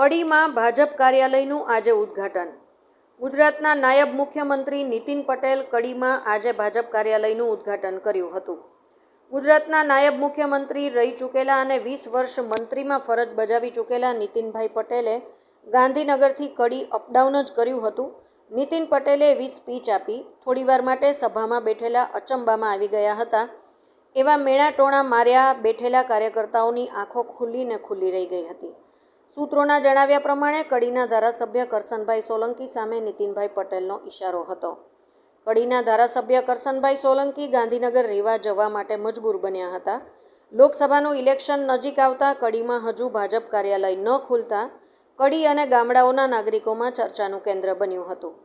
કડીમાં ભાજપ કાર્યાલયનું આજે ઉદ્ઘાટન। ગુજરાતના નાયબ મુખ્યમંત્રી નીતિન પટેલ કડીમાં આજે ભાજપ કાર્યાલયનું ઉદ્ઘાટન કર્યું હતું। ગુજરાતના નાયબ મુખ્યમંત્રી રહી ચૂકેલા અને 20 વર્ષ મંત્રીમાં ફરજ બજાવી ચૂકેલા નીતિનભાઈ પટેલે ગાંધીનગરથી કડી અપડાઉન જ કર્યું હતું। નીતિન પટેલે એવી સ્પીચ આપી, થોડીવાર માટે સભામાં બેઠેલા અચંબામાં આવી ગયા હતા। એવા મેણાટોણા માર્યા બેઠેલા કાર્યકર્તાઓની આંખો ખુલ્લી રહી ગઈ હતી। સૂત્રોના જણાવ્યા પ્રમાણે કડીના ધારાસભ્ય કરસનભાઈ સોલંકી સામે નીતિનભાઈ પટેલનો ઇશારો હતો। કડીના ધારાસભ્ય કરસનભાઈ સોલંકી ગાંધીનગર રહેવા જવા માટે મજબૂર બન્યા હતા। લોકસભાનું ઇલેક્શન નજીક આવતા કડીમાં હજુ ભાજપ કાર્યાલય ન ખુલતા કડી અને ગામડાઓના નાગરિકોમાં ચર્ચાનું કેન્દ્ર બન્યું હતું।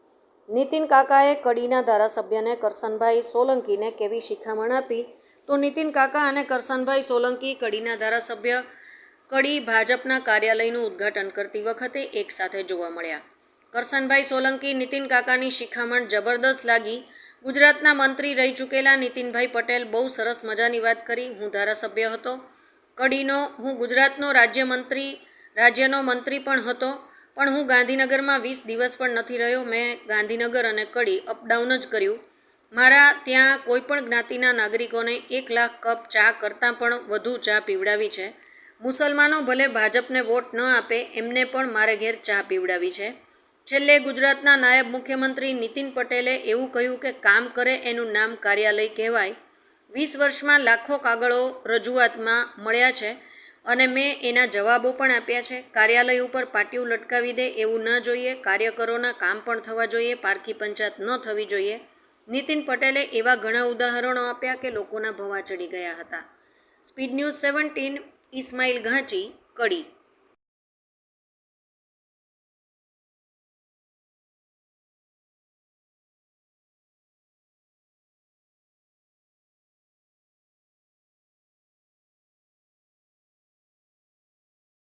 નીતિન કાકાએ કડીના ધારાસભ્યને કરસનભાઈ સોલંકીને કેવી શિખામણ આપી, તો નીતિન કાકા અને કરસનભાઈ સોલંકી કડીના ધારાસભ્ય કડી ભાજપના કાર્યાલયનું ઉદ્ઘાટન કરતી વખતે એકસાથે જોવા મળ્યા। કરસનભાઈ સોલંકી નીતિન કાકાની શિખામણ જબરદસ્ત લાગી। ગુજરાતના મંત્રી રહી ચૂકેલા નીતિનભાઈ પટેલ બહુ સરસ મજાની વાત કરી। હું ધારાસભ્ય હતો કડીનો, હું ગુજરાતનો રાજ્યનો મંત્રી પણ હતો, પણ હું ગાંધીનગરમાં 20 દિવસ પણ નથી રહ્યો। મેં ગાંધીનગર અને કડી અપડાઉન જ કર્યું। મારા ત્યાં કોઈપણ જ્ઞાતિના નાગરિકોને 1 લાખ કપ ચા કરતાં પણ વધુ ચા પીવડાવી છે। મુસલમાનો ભલે ભાજપને વોટ ન આપે, એમને પણ મારે ઘેર ચા પીવડાવી છે। છેલ્લે ગુજરાતના નાયબ મુખ્યમંત્રી નીતિન પટેલે એવું કહ્યું કે કામ કરે એનું નામ કાર્યાલય કહેવાય। 20 વર્ષમાં લાખો કાગળો રજૂઆતમાં મળ્યા છે અને મેં એના જવાબો પણ આપ્યા છે। કાર્યાલય ઉપર પાટિયું લટકાવી દે એવું ન જોઈએ, કાર્યકરોના કામ પણ થવા જોઈએ, પારકી પંચાયત ન થવી જોઈએ। નીતિન પટેલે એવા ઘણા ઉદાહરણો આપ્યા કે લોકોના ભવા ચડી ગયા હતા। સ્પીડ ન્યૂઝ 17 ઇસ્માઇલ ઘાંચી, કડી।